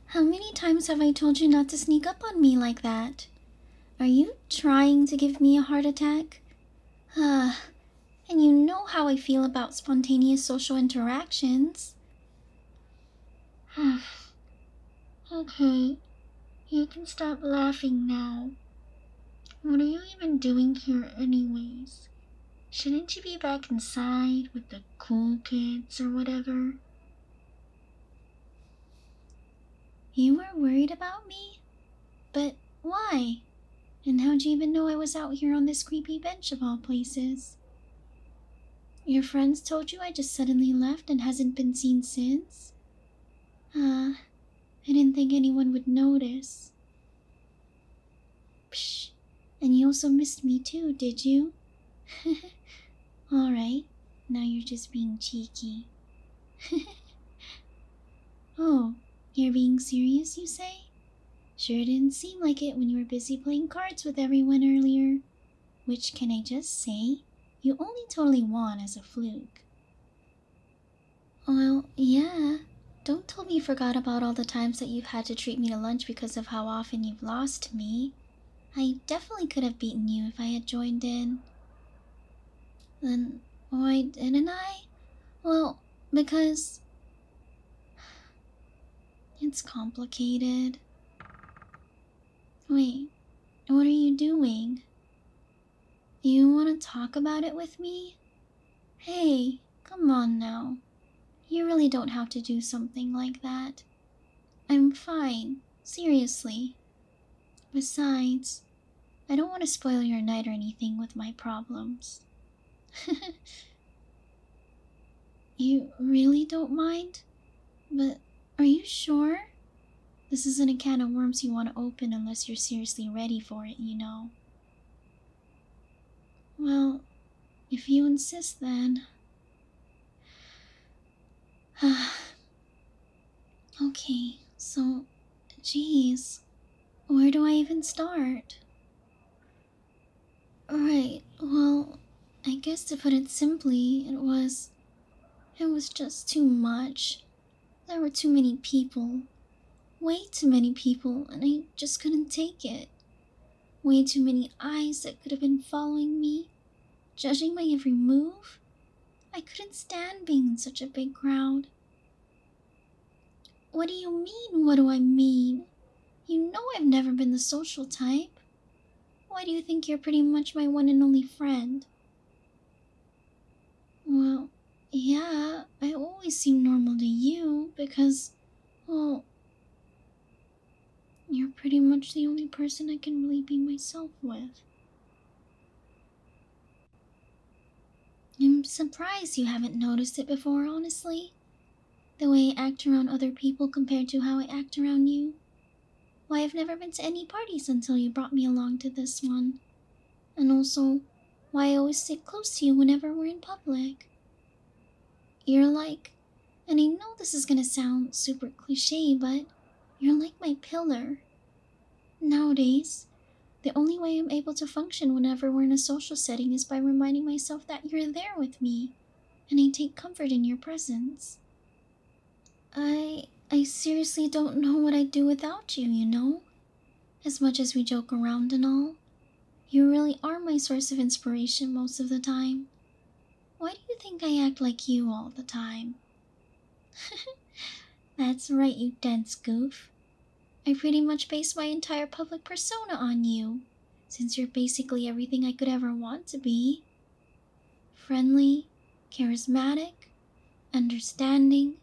How many times have I told you not to sneak up on me like that? Are you trying to give me a heart attack? Ah, and you know how I feel about spontaneous social interactions. Okay, you can stop laughing now. What are you even doing here anyways? Shouldn't you be back inside with the cool kids or whatever? You were worried about me? But why? And how'd you even know I was out here on this creepy bench of all places? Your friends told you I just suddenly left and hasn't been seen since? I didn't think anyone would notice. Psh, and you also missed me too, did you? Alright, now you're just being cheeky. Oh, you're being serious, you say? Sure didn't seem like it when you were busy playing cards with everyone earlier. Which, can I just say, you only totally won as a fluke. Well, yeah. Don't tell me you forgot about all the times that you've had to treat me to lunch because of how often you've lost to me. I definitely could have beaten you if I had joined in. Then why didn't I? Well, because it's complicated. Wait, what are you doing? You want to talk about it with me? Hey, come on now. You really don't have to do something like that. I'm fine, seriously. Besides, I don't want to spoil your night or anything with my problems. You really don't mind? But are you sure? This isn't a can of worms you want to open unless you're seriously ready for it, you know. Well, if you insist then. Okay, so, geez, where do I even start? Right, well, I guess to put it simply, it was just too much. There were too many people. Way too many people, and I just couldn't take it. Way too many eyes that could have been following me, judging my every move. I couldn't stand being in such a big crowd. What do you mean, what do I mean? You know I've never been the social type. Why do you think you're pretty much my one and only friend? Well, yeah, I always seem normal to you because, well, you're pretty much the only person I can really be myself with. I'm surprised you haven't noticed it before, honestly. The way I act around other people compared to how I act around you. Why, I've never been to any parties until you brought me along to this one. And also, why I always sit close to you whenever we're in public. You're like, and I know this is gonna sound super cliche, but you're like my pillar. Nowadays, the only way I'm able to function whenever we're in a social setting is by reminding myself that you're there with me, and I take comfort in your presence. I seriously don't know what I'd do without you, you know? As much as we joke around and all, you really are my source of inspiration most of the time. Why do you think I act like you all the time? That's right, you dense goof. I pretty much base my entire public persona on you, since you're basically everything I could ever want to be. Friendly, charismatic, understanding,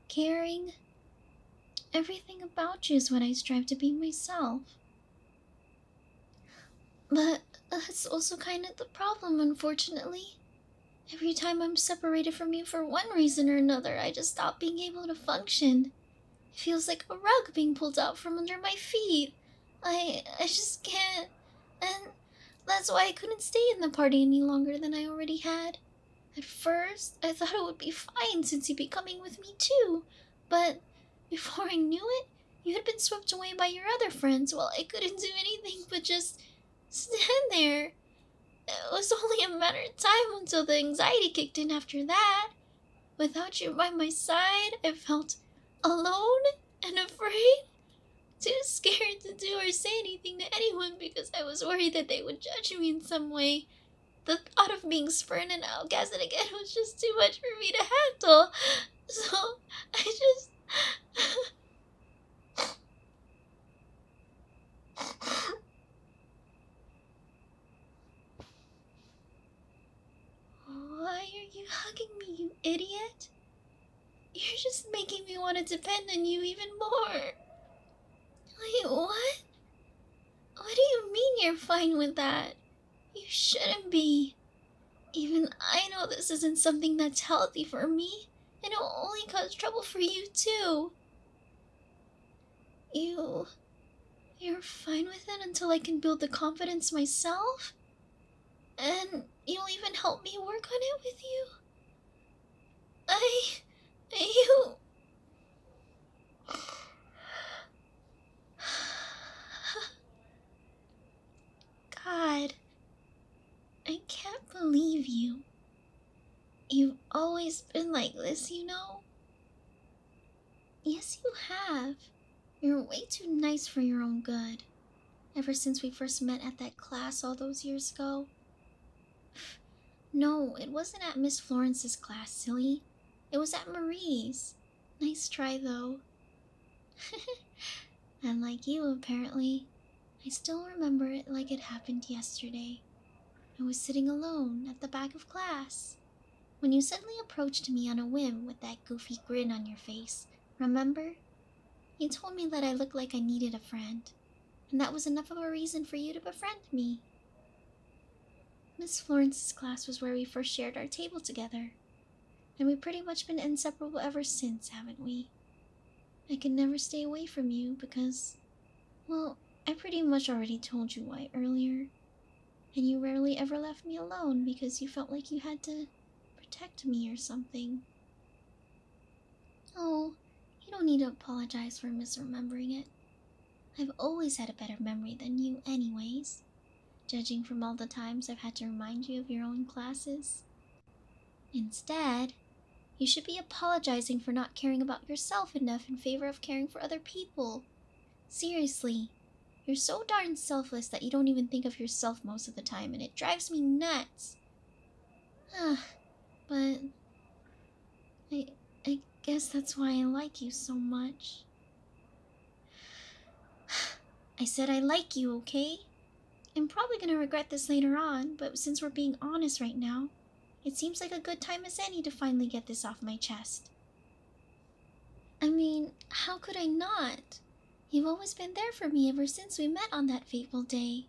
caring. Everything about you is what I strive to be myself. But that's also kind of the problem, unfortunately. Every time I'm separated from you for one reason or another, I just stop being able to function. It feels like a rug being pulled out from under my feet. I just can't. And that's why I couldn't stay in the party any longer than I already had. At first, I thought it would be fine since you'd be coming with me too. But before I knew it, you had been swept away by your other friends while I couldn't do anything but just stand there. It was only a matter of time until the anxiety kicked in after that. Without you by my side, I felt alone and afraid. Too scared to do or say anything to anyone because I was worried that they would judge me in some way. The thought of being spurned and outcasted again was just too much for me to handle. So, I just... Why are you hugging me, you idiot? You're just making me want to depend on you even more. Wait, what? What do you mean you're fine with that? You shouldn't be. Even I know this isn't something that's healthy for me, and it'll only cause trouble for you too. You're fine with it until I can build the confidence myself? And you'll even help me work on it with you? You... God, I can't believe you. You've always been like this, you know? Yes, you have. You're way too nice for your own good. Ever since we first met at that class all those years ago. No, it wasn't at Miss Florence's class, silly. It was at Marie's. Nice try, though. And like you, apparently, I still remember it like it happened yesterday. I was sitting alone at the back of class when you suddenly approached me on a whim with that goofy grin on your face. Remember? You told me that I looked like I needed a friend, and that was enough of a reason for you to befriend me. Miss Florence's class was where we first shared our table together, and we've pretty much been inseparable ever since, haven't we? I could never stay away from you because, well, I pretty much already told you why earlier, and you rarely ever left me alone because you felt like you had to protect me or something. Oh, you don't need to apologize for misremembering it. I've always had a better memory than you anyways, judging from all the times I've had to remind you of your own classes. Instead, you should be apologizing for not caring about yourself enough in favor of caring for other people. Seriously, you're so darn selfless that you don't even think of yourself most of the time, and it drives me nuts. But I guess that's why I like you so much. I said I like you, okay? I'm probably gonna regret this later on, but since we're being honest right now, it seems like a good time as any to finally get this off my chest. I mean, how could I not? You've always been there for me ever since we met on that fateful day.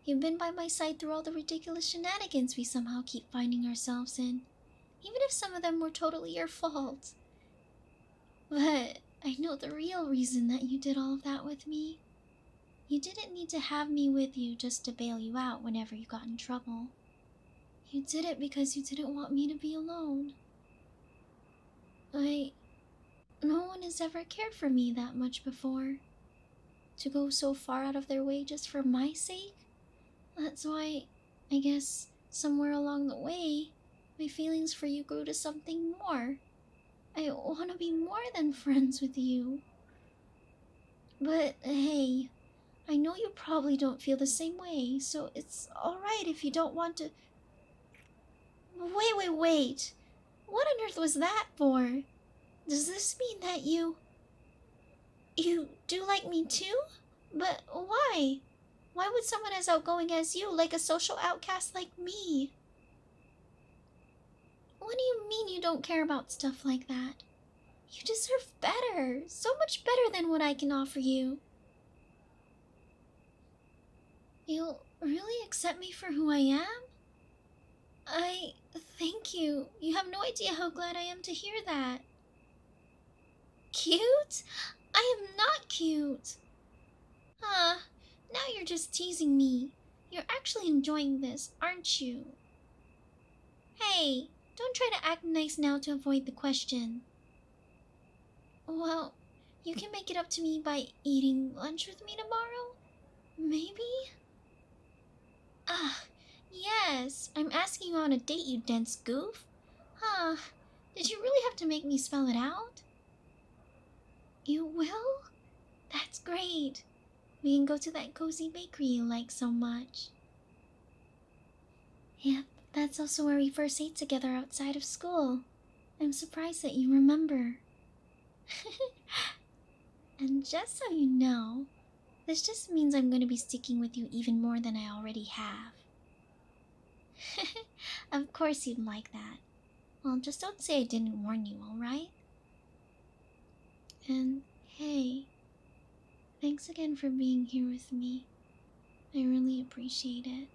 You've been by my side through all the ridiculous shenanigans we somehow keep finding ourselves in, even if some of them were totally your fault. But I know the real reason that you did all of that with me. You didn't need to have me with you just to bail you out whenever you got in trouble. You did it because you didn't want me to be alone. No one has ever cared for me that much before. To go so far out of their way just for my sake? That's why, I guess, somewhere along the way, my feelings for you grew to something more. I want to be more than friends with you. But hey, I know you probably don't feel the same way, so it's alright if you don't want to... Wait. What on earth was that for? Does this mean that you do like me too? But why? Why would someone as outgoing as you like a social outcast like me? What do you mean you don't care about stuff like that? You deserve better, so much better than what I can offer you. You'll really accept me for who I am? Thank you. You have no idea how glad I am to hear that. Cute? I am not cute. Now you're just teasing me. You're actually enjoying this, aren't you? Hey, don't try to act nice now to avoid the question. Well, you can make it up to me by eating lunch with me tomorrow? Maybe? Yes, I'm asking you on a date, you dense goof. Did you really have to make me spell it out? You will? That's great. We can go to that cozy bakery you like so much. Yep, that's also where we first ate together outside of school. I'm surprised that you remember. And just so you know, this just means I'm going to be sticking with you even more than I already have. Of course you'd like that. Well, just don't say I didn't warn you, alright? And hey, thanks again for being here with me. I really appreciate it.